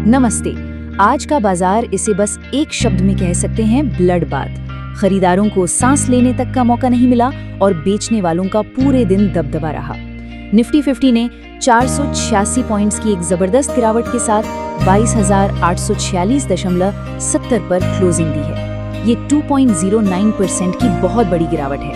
नमस्ते। आज का बाजार इसे बस एक शब्द में कह सकते हैं, ब्लड बाथ। खरीदारों को सांस लेने तक का मौका नहीं मिला और बेचने वालों का पूरे दिन दबदबा रहा। निफ्टी 50 ने 486 पॉइंट्स की एक जबरदस्त गिरावट के साथ 22,846.70 पर क्लोजिंग दी है। ये 2.09% की बहुत बड़ी गिरावट है।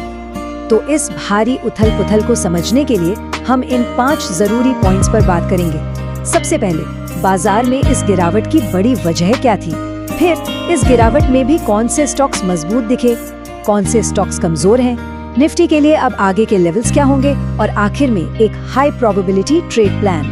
तो इस भारी उथल-पुथल को समझने के लिए हम इन 5 जरूरी पॉइंट्स पर बात करेंगे। सबसे पहले, बाजार में इस गिरावट की बड़ी वजह क्या थी? फिर इस गिरावट में भी कौन से स्टॉक्स मजबूत दिखे, कौन से स्टॉक्स कमजोर हैं, निफ्टी के लिए अब आगे के लेवल्स क्या होंगे, और आखिर में एक हाई प्रोबेबिलिटी ट्रेड प्लान।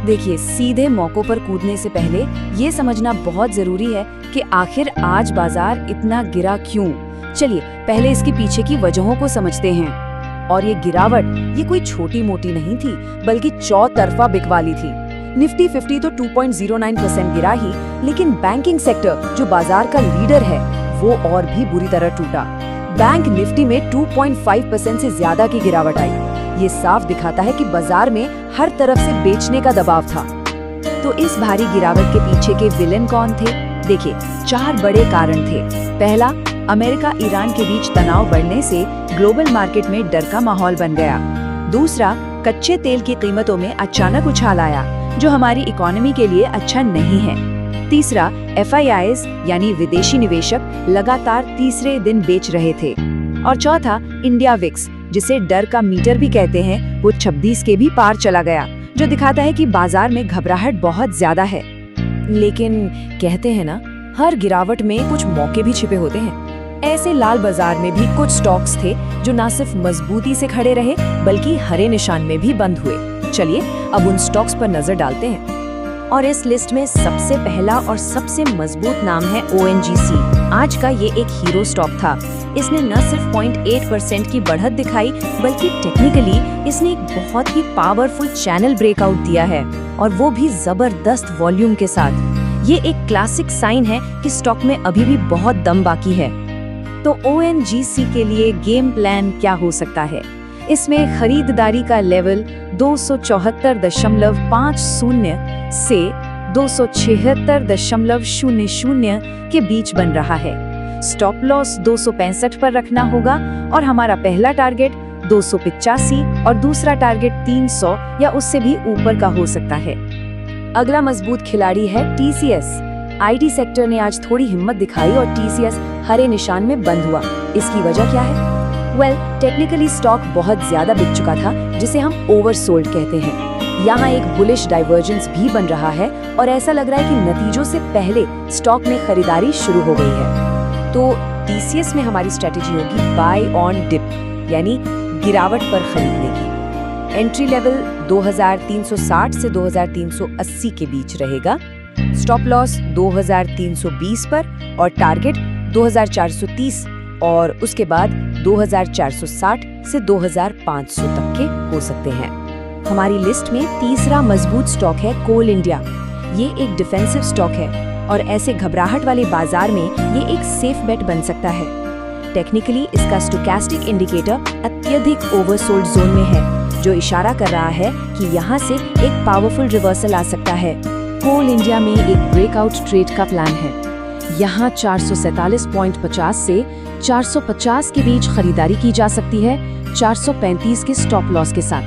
देखिए, सीधे मौकों पर कूदने से पहले ये समझना बहुत जरूरी है कि आखिर आज बाजार इतना गिरा क्यों। चलिए पहले इसके पीछे की वजहों को समझते हैं। और ये गिरावट ये कोई छोटी मोटी नहीं थी, बल्कि चौतरफा बिकवाली थी। निफ्टी 50 तो 2.09% गिरा ही, लेकिन बैंकिंग सेक्टर जो बाजार का लीडर है वो और भी बुरी तरह टूटा। बैंक निफ्टी में 2.5% से ज्यादा की गिरावट आई। ये साफ दिखाता है कि बाजार में हर तरफ से बेचने का दबाव था। तो इस भारी गिरावट के पीछे के विलेन कौन थे? देखिए, 4 बड़े कारण थे। पहला, अमेरिका ईरान के बीच तनाव बढ़ने से ग्लोबल मार्केट में डर का माहौल बन गया। दूसरा, कच्चे तेल की कीमतों में अचानक उछाल आया, जो हमारी इकोनॉमी के लिए अच्छा नहीं है। तीसरा, FIIs यानी विदेशी निवेशक लगातार तीसरे दिन बेच रहे थे। और चौथा, इंडिया विक्स, जिसे डर का मीटर भी कहते हैं, वो 26 के भी पार चला गया, जो दिखाता है कि बाजार में घबराहट बहुत ज्यादा है। लेकिन कहते हैं ना, हर गिरावट में कुछ मौके भी छिपे होते हैं। ऐसे लाल बाजार में भी कुछ स्टॉक्स थे जो न सिर्फ मजबूती से खड़े रहे, बल्कि हरे निशान में भी बंद हुए। चलिए अब उन स्टॉक्स पर नजर डालते हैं। और इस लिस्ट में सबसे पहला और सबसे मजबूत नाम है ONGC। आज का ये एक हीरो स्टॉक था। इसने न सिर्फ 0.8% की बढ़त दिखाई, बल्कि टेक्निकली इसने एक बहुत ही पावरफुल चैनल ब्रेकआउट दिया है, और वो भी जबरदस्त वॉल्यूम के साथ। ये एक क्लासिक साइन है कि स्टॉक में अभी भी बहुत दम बाकी है। तो ONGC के लिए गेम प्लान क्या हो सकता है? इसमें खरीदारी का लेवल 274.50 से 276.00 के बीच बन रहा है। स्टॉप लॉस 265 पर रखना होगा, और हमारा पहला टारगेट 285 और दूसरा टारगेट 300 या उससे भी ऊपर का हो सकता है। अगला मजबूत खिलाड़ी है TCS। IT सेक्टर ने आज थोड़ी हिम्मत दिखाई और TCS हरे निशान में बंद हुआ। इसकी वजह क्या है? टेक्निकली स्टॉक बहुत ज्यादा बिक चुका था, जिसे हम ओवरसोल्ड कहते हैं। यहाँ एक बुलिश डाइवर्जेंस भी बन रहा है, और ऐसा लग रहा है कि नतीजों से पहले स्टॉक में खरीदारी शुरू हो गई है। तो TCS में हमारी स्ट्रेटेजी होगी बाय ऑन डिप, यानी गिरावट पर खरीदने की। एंट्री लेवल 2360 से 2380 के बीच रहेगा। स्टॉप लॉस 2320 पर और टारगेट 2430, और उसके बाद 2460 से 2500 तक के हो सकते हैं। हमारी लिस्ट में तीसरा मजबूत स्टॉक है कोल इंडिया। ये एक डिफेंसिव स्टॉक है, और ऐसे घबराहट वाले बाजार में ये एक सेफ बेट बन सकता है। टेक्निकली इसका स्टोचैस्टिक इंडिकेटर अत्यधिक ओवरसोल्ड जोन में है, जो इशारा कर रहा है कि यहाँ से एक पावरफुल रिवर्सल आ सकता है। कोल इंडिया में एक ब्रेकआउट ट्रेड का प्लान है। यहाँ 447.50 से 450 के बीच खरीदारी की जा सकती है, 435 के स्टॉप लॉस के साथ।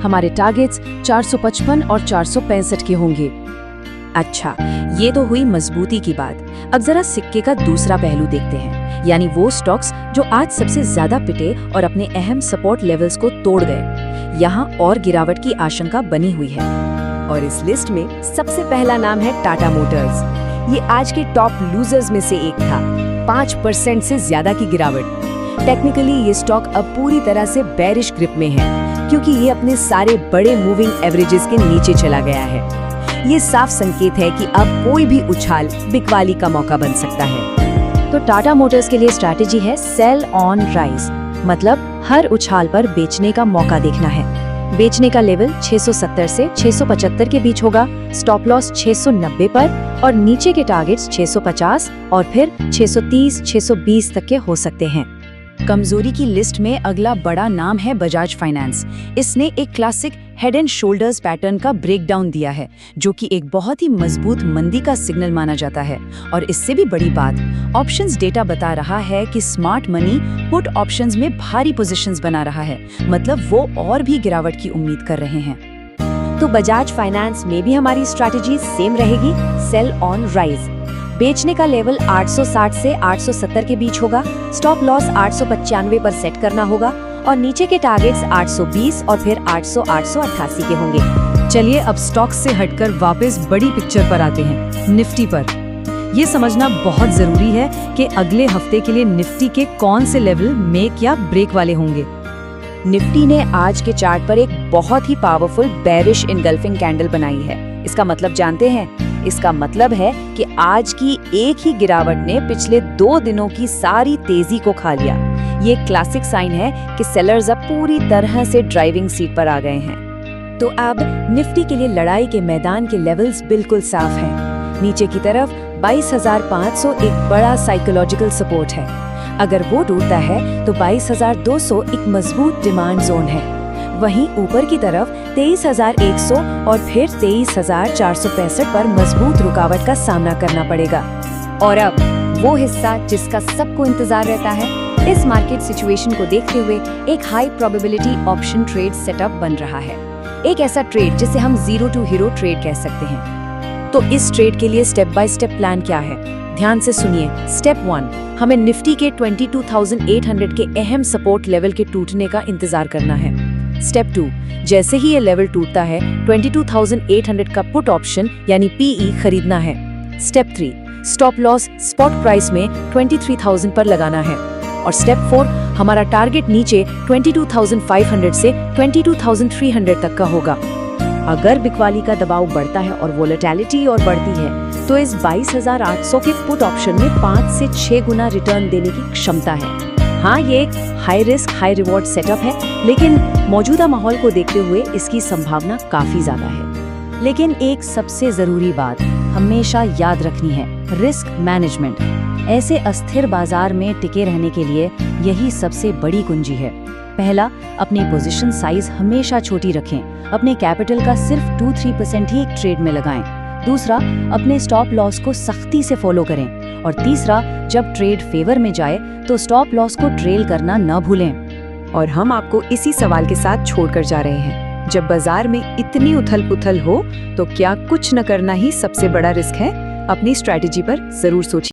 हमारे टारगेट्स 455 और 465 के होंगे। अच्छा, ये तो हुई मजबूती की बात। अब जरा सिक्के का दूसरा पहलू देखते हैं, यानी वो स्टॉक्स जो आज सबसे ज्यादा पिटे और अपने अहम सपोर्ट लेवल्स को तोड़ गए। यहाँ और गिरावट की आशंका बनी हुई है, और इस लिस्ट में सबसे पहला नाम है टाटा मोटर्स। ये आज के टॉप लूजर्स में से एक था। 5% से ज्यादा की गिरावट। टेक्निकली ये स्टॉक अब पूरी तरह से बेरिश ग्रिप में है, क्योंकि ये अपने सारे बड़े मूविंग एवरेजेस के नीचे चला गया है। ये साफ संकेत है कि अब कोई भी उछाल बिकवाली का मौका बन सकता है। तो टाटा मोटर्स के लिए स्ट्रैटेजी है सेल ऑन राइज, मतलब हर उछाल पर बेचने का मौका देखना है। बेचने का लेवल 670 से 675 के बीच होगा, स्टॉप लॉस 690 पर, और नीचे के टारगेट्स 650 और फिर 630, 620 तक के हो सकते हैं। कमजोरी की लिस्ट में अगला बड़ा नाम है बजाज फाइनेंस। इसने एक classic head and shoulders pattern का ब्रेकडाउन दिया है, जो कि एक बहुत ही मजबूत मंदी का सिग्नल माना जाता है। और इससे भी बड़ी बात, ऑप्शंस डेटा बता रहा है कि स्मार्ट मनी पुट ऑप्शंस में भारी पोजीशंस बना रहा है, मतलब वो और भी गिरावट की उम्मीद कर रहे हैं। तो बजाज फाइनेंस में भी हमारी स्ट्रैटेजी सेम रहेगी, सेल ऑन राइज। बेचने का लेवल 860 से 870 के बीच होगा, स्टॉप लॉस 895 पर सेट करना होगा और नीचे के टारगेट्स 820 और फिर 888 के होंगे। चलिए अब स्टॉक्स से हटकर वापस बड़ी पिक्चर पर आते हैं, निफ्टी पर। ये समझना बहुत जरूरी है कि अगले हफ्ते के लिए निफ्टी के कौन से लेवल मेक या ब्रेक वाले होंगे। निफ्टी ने आज के चार्ट पर एक बहुत ही पावरफुल बेरिश इनगल्फिंग कैंडल बनाई है। इसका मतलब जानते हैं? इसका मतलब है कि आज की एक ही गिरावट ने पिछले 2 दिनों की सारी तेजी को खा लिया। ये क्लासिक साइन है कि सेलर्स अब पूरी तरह से ड्राइविंग सीट पर आ गए हैं। तो अब निफ्टी के लिए लड़ाई के मैदान के लेवल्स बिल्कुल साफ हैं। नीचे की तरफ 22,500 एक बड़ा साइकोलॉजिकल सपोर्ट है। अगर वो टूटता है तो 22,200 एक मजबूत डिमांड जोन है। वहीं ऊपर की तरफ 23,100 और फिर 23,465 पर मजबूत रुकावट का सामना करना पड़ेगा। और अब वो हिस्सा जिसका सबको इंतजार रहता है, इस मार्केट सिचुएशन को देखते हुए एक high probability option trade setup बन रहा है। एक ऐसा ट्रेड जिसे हम जीरो टू हीरो ट्रेड कह सकते हैं। तो इस ट्रेड के लिए स्टेप बाय स्टेप प्लान क्या है, ध्यान से सुनिए। स्टेप 1, हमें निफ्टी के 22,800 के अहम सपोर्ट लेवल के टूटने का इंतजार करना है। स्टेप 2, जैसे ही ये लेवल टूटता है 22,800 का पुट ऑप्शन यानी पीई खरीदना है। Step 3, stop loss spot price में 23,000 पर लगाना है। और स्टेप 4, हमारा टारगेट नीचे 22,500 से 22,300 तक का होगा। अगर बिकवाली का दबाव बढ़ता है और वोलेटिलिटी और बढ़ती है तो इस 22,800 के पुट ऑप्शन में 5 से 6 गुना रिटर्न देने की क्षमता है। हाँ, ये एक high risk high reward setup है, लेकिन मौजूदा माहौल को देखते हुए इसकी संभावना काफी ज्यादा है। लेकिन एक सबसे जरूरी बात हमेशा याद रखनी है, रिस्क मैनेजमेंट। ऐसे अस्थिर बाजार में टिके रहने के लिए यही सबसे बड़ी कुंजी है। पहला, अपनी पोजीशन साइज हमेशा छोटी रखें, अपने कैपिटल का सिर्फ 2-3% ही एक ट्रेड में लगाएं। दूसरा, अपने स्टॉप लॉस को सख्ती से फॉलो करें। और तीसरा, जब ट्रेड फेवर में जाए तो स्टॉप लॉस को ट्रेल करना न भूलें। और हम आपको इसी सवाल के साथ छोड़कर जा रहे हैं, जब बाजार में इतनी उथल पुथल हो तो क्या कुछ न करना ही सबसे बड़ा रिस्क है? अपनी स्ट्रैटेजी पर जरूर सोचिए।